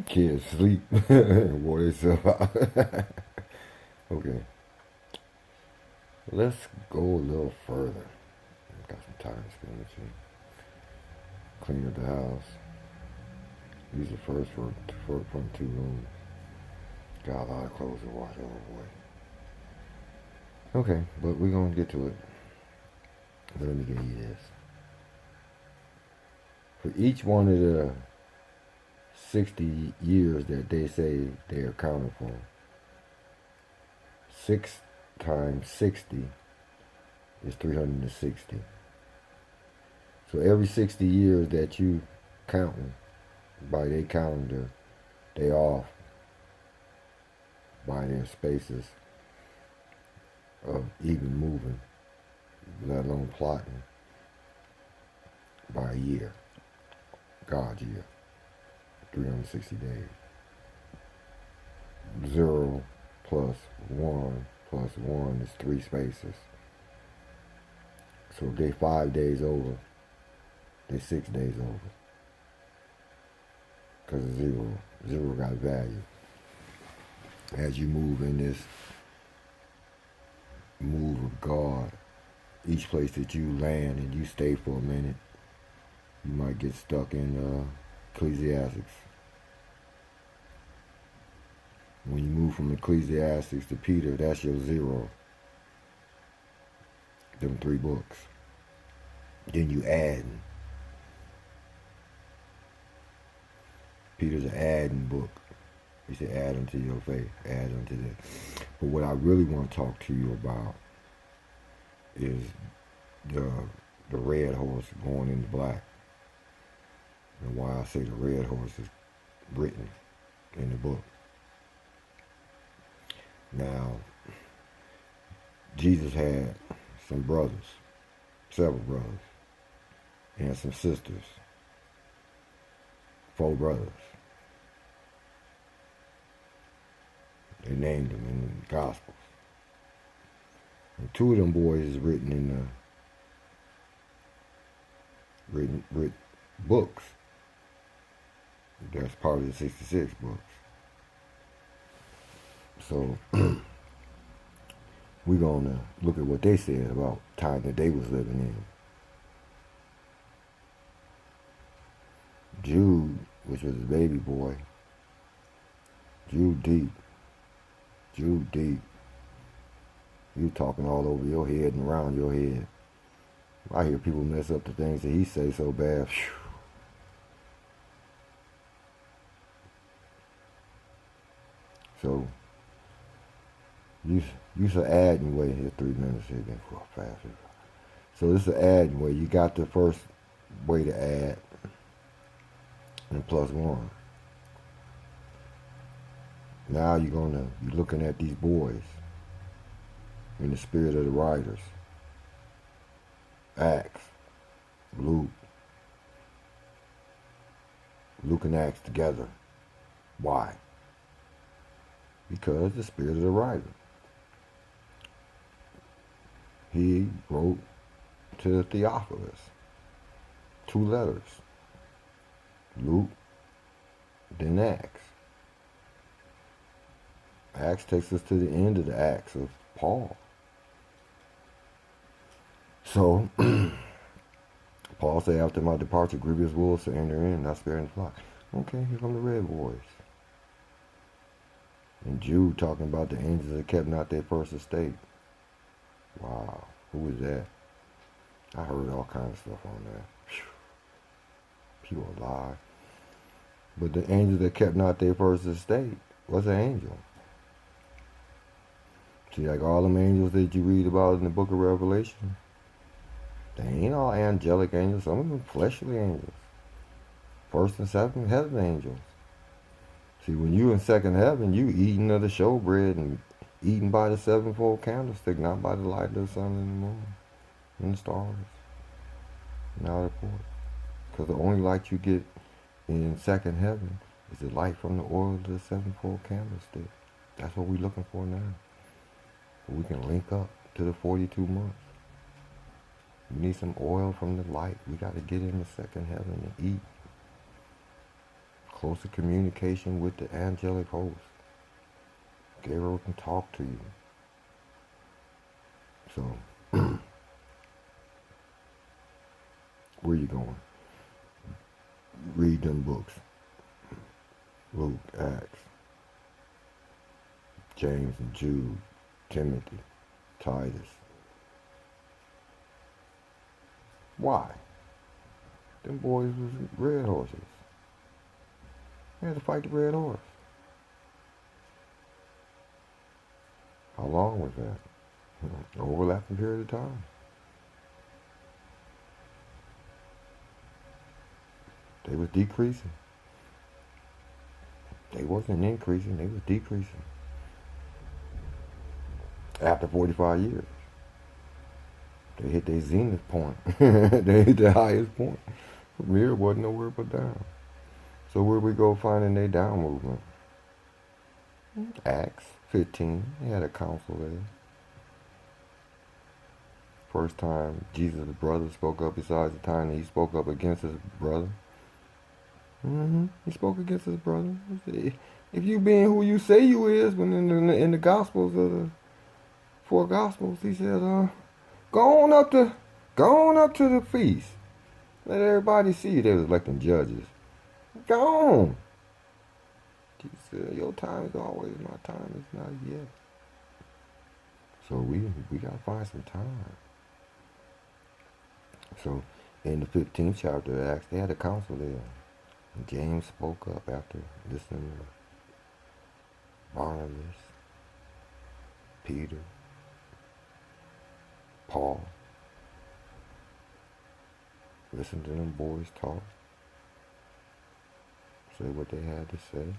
Kids sleep. Wore themselves out. Okay, let's go a little further. Got some time to spend with you. Clean up the house. Use the first from 2 rooms. Got a lot of clothes to wash. Oh boy. Okay, but we're gonna get to it. But let me give you this. For each one of the 60 years that they say they are accounted for, 6 times 60 is 360. So every 60 years that you counting by their calendar, they off by their spaces of even moving, let alone plotting by a year, God's year, 360 days. 0 plus 1 plus 1 is 3 spaces. So if they 5 days over, they 6 days over. Because of 0. 0 got value. As you move in this move of God, each place that you land and you stay for a minute, you might get stuck in Ecclesiastics. When you move from Ecclesiastics to Peter, that's your 0. Them 3 books. Then you adding. Peter's an adding book. He said add unto your faith, add unto this. But what I really want to talk to you about is the red horse going into black. And why I say the red horse is written in the book. Now, Jesus had some brothers, several brothers, and some sisters, 4 brothers. They named them in the Gospels. And 2 of them boys is written in the written books. That's part of the 66 books. So we're gonna look at what they said about time that they was living in. Jude, which was his baby boy, Jude deep. You talking all over your head and around your head. I hear people mess up the things that he say so bad. Whew. So you should add and wait here 3 minutes here again for fast. So this is an add way. You got the first way to add and plus 1. Now you're looking at these boys in the spirit of the writers. Acts, Luke and Acts together. Why? Because the spirit of the writer. He wrote to Theophilus 2 letters. Luke, then Acts. Acts takes us to the end of the Acts of Paul. So, Paul said, after my departure, grievous wolves to enter in, not sparing the flock. Okay, here come the red boys. And Jude talking about the angels that kept not their first estate. Wow, who is that? I heard all kinds of stuff on that. People lie. But the angels that kept not their first estate was an angel. See, like all them angels that you read about in the book of Revelation, they ain't all angelic angels. Some of them fleshly angels. First and second heaven angels. See, when you in second heaven, you eating of the showbread and eating by the 7-fold candlestick, not by the light of the sun and the moon and the stars. Now report. Because the only light you get in second heaven is the light from the oil of the 7-fold candlestick. That's what we're looking for now. We can link up to the 42 months. We need some oil from the light. We got to get in the second heaven and eat. closer communication with the angelic host. Gabriel can talk to you. So, where you going? Read them books. Luke, Acts, James and Jude, Timothy, Titus. Why? Them boys was red horses. They had to fight the red horse. How long was that? Overlapping period of time. They was decreasing. They wasn't increasing, they was decreasing. After 45 years. They hit their zenith point. They hit the highest point. From here, wasn't nowhere but down. So where we go finding their down movement? Acts 15. They had a council there. First time Jesus' brother spoke up besides the time that he spoke up against his brother. He spoke against his brother. He said, if you being who you say you is, when in the Gospels of the 4 Gospels, he said, go on up to the feast. Let everybody see you. They was electing judges. Go on. Jesus said, your time is always my time. It's not yet. So we got to find some time. So in the 15th chapter of Acts, they had a council there. And James spoke up after listening to Barnabas, Peter, Paul. Listen to them boys talk. Say what they had to say.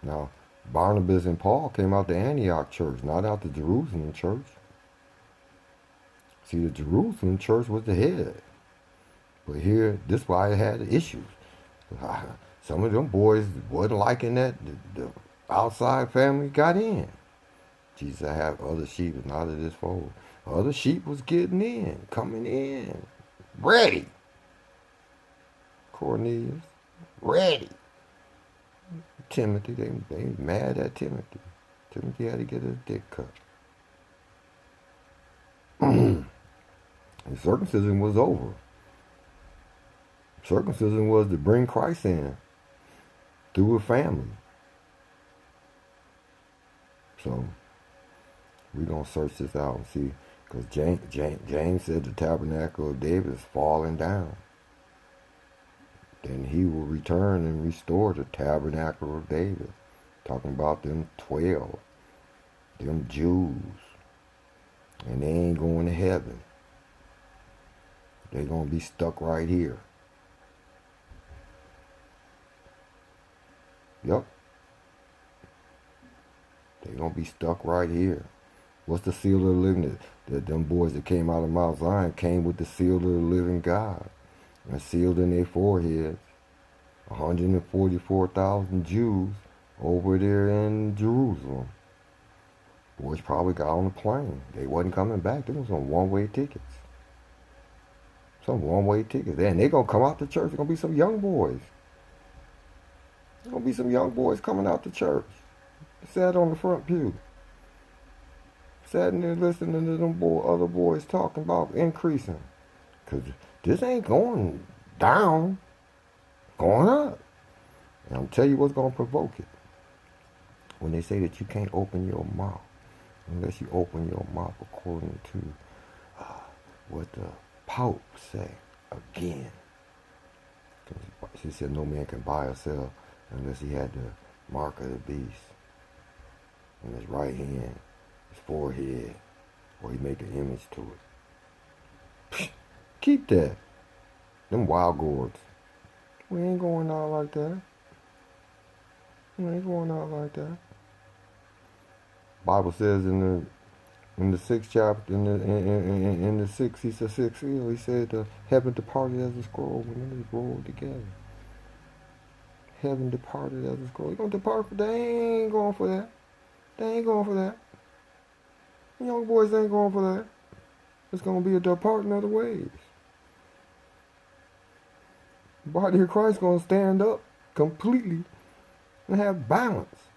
Now, Barnabas and Paul came out the Antioch church, not out the Jerusalem church. See, the Jerusalem church was the head. But here, this is why it had issues. Some of them boys wasn't liking that. The outside family got in. Jesus, I have other sheep not of this fold. Other sheep was getting in, coming in, ready. Cornelius, ready. Timothy, they mad at Timothy. Timothy had to get his dick cut. And circumcision was over. Circumcision was to bring Christ in through a family. So we're going to search this out and see. Because James said the tabernacle of David is falling down. Then he will return and restore the tabernacle of David. Talking about them 12. Them Jews. And they ain't going to heaven. They're going to be stuck right here. Yep. They're going to be stuck right here. What's the seal of the living? That them boys that came out of Mount Zion came with the seal of the living God. And sealed in their foreheads. 144,000 Jews over there in Jerusalem. Boys probably got on a plane. They wasn't coming back. They was on one-way tickets. Some one-way tickets. And they going to come out to church. There's going to be some young boys. There's going to be some young boys coming out to church. Sat on the front pew. Sat in there listening to them other boys talking about increasing. Because this ain't going down. Going up. And I'll tell you what's going to provoke it. When they say that you can't open your mouth unless you open your mouth according to what the Pope say again. She said no man can buy or sell unless he had the mark of the beast in his right hand, his forehead, or he make an image to it. Keep that. Them wild gourds. We ain't going out like that. We ain't going out like that. Bible says in the 6th chapter, in the 6th, he said 6th seal, he said heaven departed as a scroll when it was rolled together. Heaven departed as a scroll. You gonna depart for that? They ain't going for that. They ain't going for that. Young boys ain't going for that. It's gonna be a departing of the ways. The body of Christ gonna stand up completely and have balance.